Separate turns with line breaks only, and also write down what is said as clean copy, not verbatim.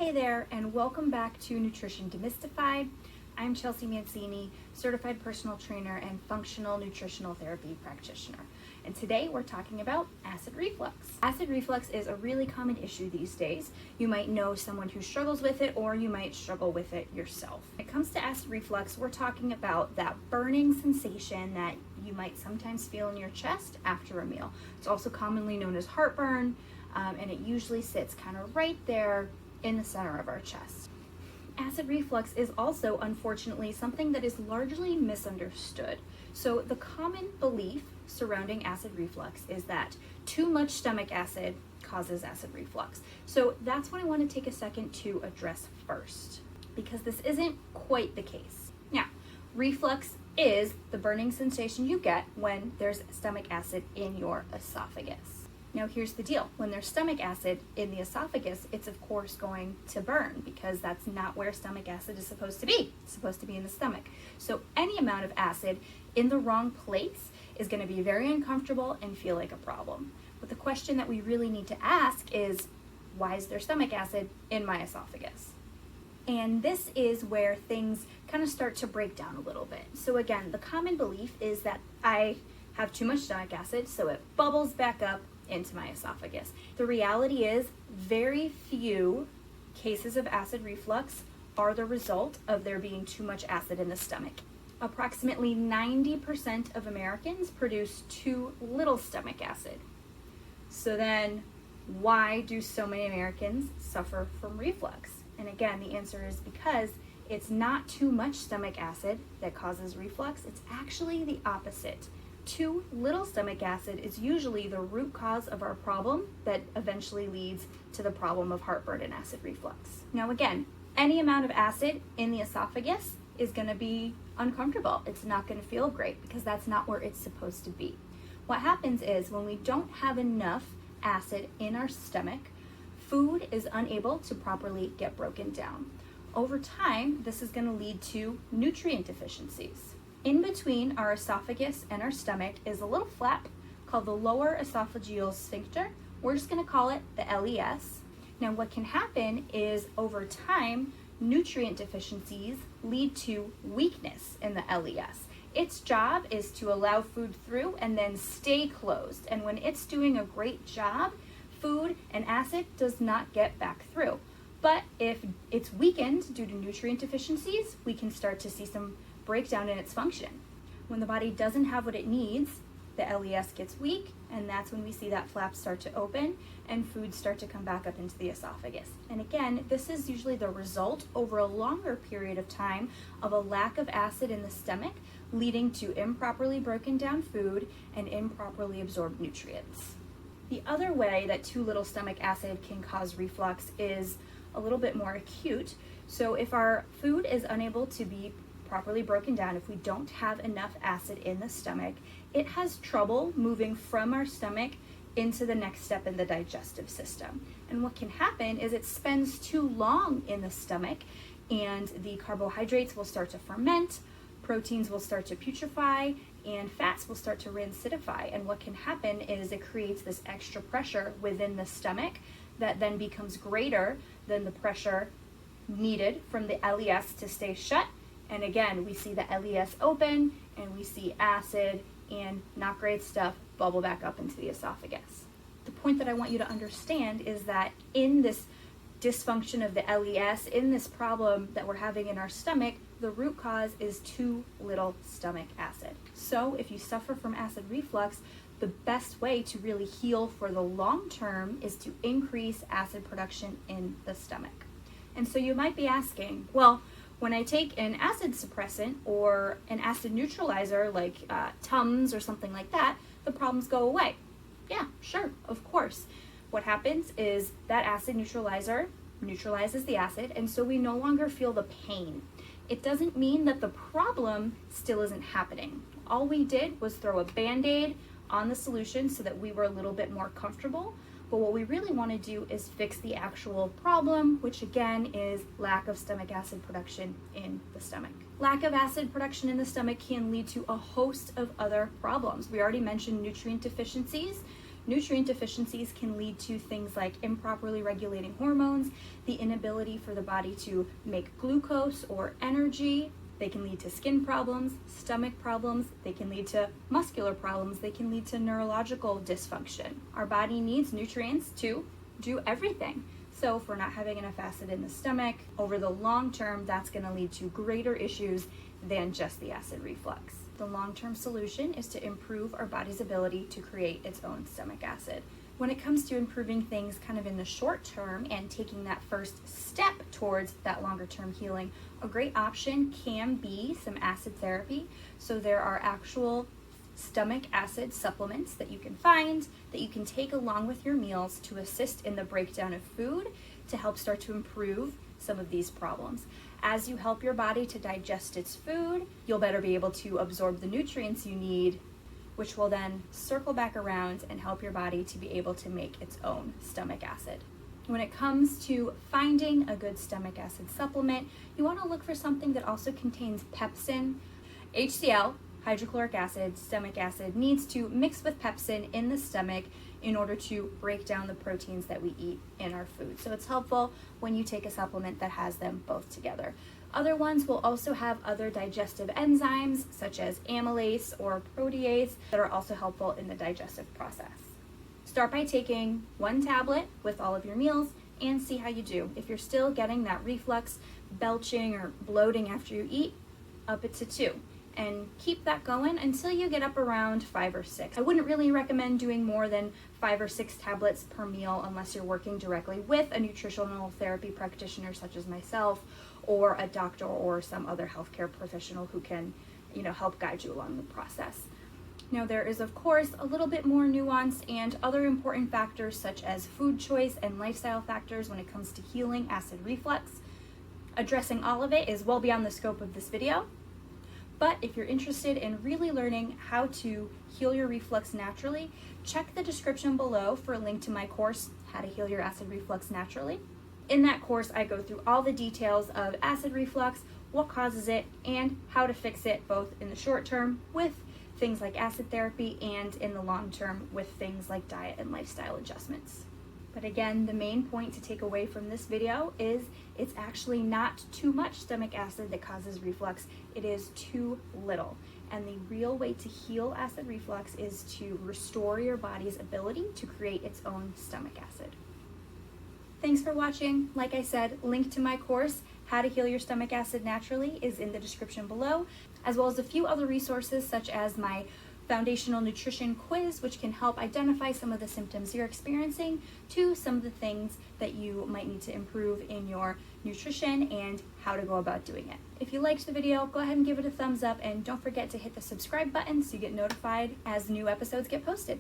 Hey there, and welcome back to Nutrition Demystified. I'm Chelsea Mancini, certified personal trainer and functional nutritional therapy practitioner. And today we're talking about acid reflux. Acid reflux is a really common issue these days. You might know someone who struggles with it, or you might struggle with it yourself. When it comes to acid reflux, we're talking about that burning sensation that you might sometimes feel in your chest after a meal. It's also commonly known as heartburn, and it usually sits kind of right there in the center of our chest. Acid reflux is also, unfortunately, something that is largely misunderstood. So the common belief surrounding acid reflux is that too much stomach acid causes acid reflux. So that's what I want to take a second to address first, because this isn't quite the case. Now, reflux is the burning sensation you get when there's stomach acid in your esophagus. Now here's the deal. When there's stomach acid in the esophagus, it's of course going to burn, because that's not where stomach acid is supposed to be. It's supposed to be in the stomach. So any amount of acid in the wrong place is going to be very uncomfortable and feel like a problem. But the question that we really need to ask is, why is there stomach acid in my esophagus? And this is where things kind of start to break down a little bit. So again, the common belief is that I have too much stomach acid, so it bubbles back up into my esophagus. The reality is, very few cases of acid reflux are the result of there being too much acid in the stomach. Approximately 90% of Americans produce too little stomach acid. So then, why do so many Americans suffer from reflux? And again, the answer is because it's not too much stomach acid that causes reflux. It's actually the opposite. Too little stomach acid is usually the root cause of our problem that eventually leads to the problem of heartburn and acid reflux. Now again, any amount of acid in the esophagus is going to be uncomfortable. It's not going to feel great, because that's not where it's supposed to be. What happens is, when we don't have enough acid in our stomach, food is unable to properly get broken down. Over time, this is going to lead to nutrient deficiencies. In between our esophagus and our stomach is a little flap called the lower esophageal sphincter. We're just going to call it the LES. Now what can happen is, over time, nutrient deficiencies lead to weakness in the LES. Its job is to allow food through and then stay closed. And when it's doing a great job, food and acid does not get back through. But if it's weakened due to nutrient deficiencies, we can start to see some breakdown in its function. When the body doesn't have what it needs, the LES gets weak, and that's when we see that flap start to open and foods start to come back up into the esophagus. And again, this is usually the result over a longer period of time of a lack of acid in the stomach, leading to improperly broken down food and improperly absorbed nutrients. The other way that too little stomach acid can cause reflux is a little bit more acute. So if our food is unable to be properly broken down, if we don't have enough acid in the stomach, it has trouble moving from our stomach into the next step in the digestive system. And what can happen is, it spends too long in the stomach, and the carbohydrates will start to ferment, proteins will start to putrefy, and fats will start to re-acidify. And what can happen is, it creates this extra pressure within the stomach that then becomes greater than the pressure needed from the LES to stay shut. And again, we see the LES open, and we see acid and not great stuff bubble back up into the esophagus. The point that I want you to understand is that in this dysfunction of the LES, in this problem that we're having in our stomach, the root cause is too little stomach acid. So if you suffer from acid reflux, the best way to really heal for the long term is to increase acid production in the stomach. And so you might be asking, well, when I take an acid suppressant or an acid neutralizer like Tums or something like that, the problems go away. Yeah, sure, of course. What happens is that acid neutralizer neutralizes the acid, and so we no longer feel the pain. It doesn't mean that the problem still isn't happening. All we did was throw a Band-Aid on the solution so that we were a little bit more comfortable. But what we really want to do is fix the actual problem, which again is lack of stomach acid production in the stomach. Lack of acid production in the stomach can lead to a host of other problems. We already mentioned nutrient deficiencies. Nutrient deficiencies can lead to things like improperly regulating hormones, the inability for the body to make glucose or energy. They can lead to skin problems, stomach problems, they can lead to muscular problems, they can lead to neurological dysfunction. Our body needs nutrients to do everything. So if we're not having enough acid in the stomach, over the long term, that's going to lead to greater issues than just the acid reflux. The long-term solution is to improve our body's ability to create its own stomach acid. When it comes to improving things kind of in the short term and taking that first step towards that longer term healing, a great option can be some acid therapy. So there are actual stomach acid supplements that you can find that you can take along with your meals to assist in the breakdown of food to help start to improve some of these problems. As you help your body to digest its food, you'll better be able to absorb the nutrients you need, which will then circle back around and help your body to be able to make its own stomach acid. When it comes to finding a good stomach acid supplement, you want to look for something that also contains pepsin. HCl, hydrochloric acid, stomach acid, needs to mix with pepsin in the stomach in order to break down the proteins that we eat in our food. So it's helpful when you take a supplement that has them both together. Other ones will also have other digestive enzymes such as amylase or protease that are also helpful in the digestive process. Start by taking 1 tablet with all of your meals and see how you do. If you're still getting that reflux, belching, or bloating after you eat, up it to 2. And keep that going until you get up around 5 or 6. I wouldn't really recommend doing more than 5 or 6 tablets per meal unless you're working directly with a nutritional therapy practitioner such as myself, or a doctor or some other healthcare professional who can, help guide you along the process. Now, there is of course a little bit more nuance and other important factors such as food choice and lifestyle factors when it comes to healing acid reflux. Addressing all of it is well beyond the scope of this video. But if you're interested in really learning how to heal your reflux naturally, check the description below for a link to my course, How to Heal Your Acid Reflux Naturally. In that course, I go through all the details of acid reflux, what causes it, and how to fix it, both in the short term with things like acid therapy and in the long term with things like diet and lifestyle adjustments. But again, the main point to take away from this video is it's actually not too much stomach acid that causes reflux, it is too little. And the real way to heal acid reflux is to restore your body's ability to create its own stomach acid. Thanks for watching. Like I said, link to my course, How to Heal Your Stomach Acid Naturally, is in the description below, as well as a few other resources such as my foundational nutrition quiz, which can help identify some of the symptoms you're experiencing to some of the things that you might need to improve in your nutrition and how to go about doing it. If you liked the video, go ahead and give it a thumbs up, and don't forget to hit the subscribe button so you get notified as new episodes get posted.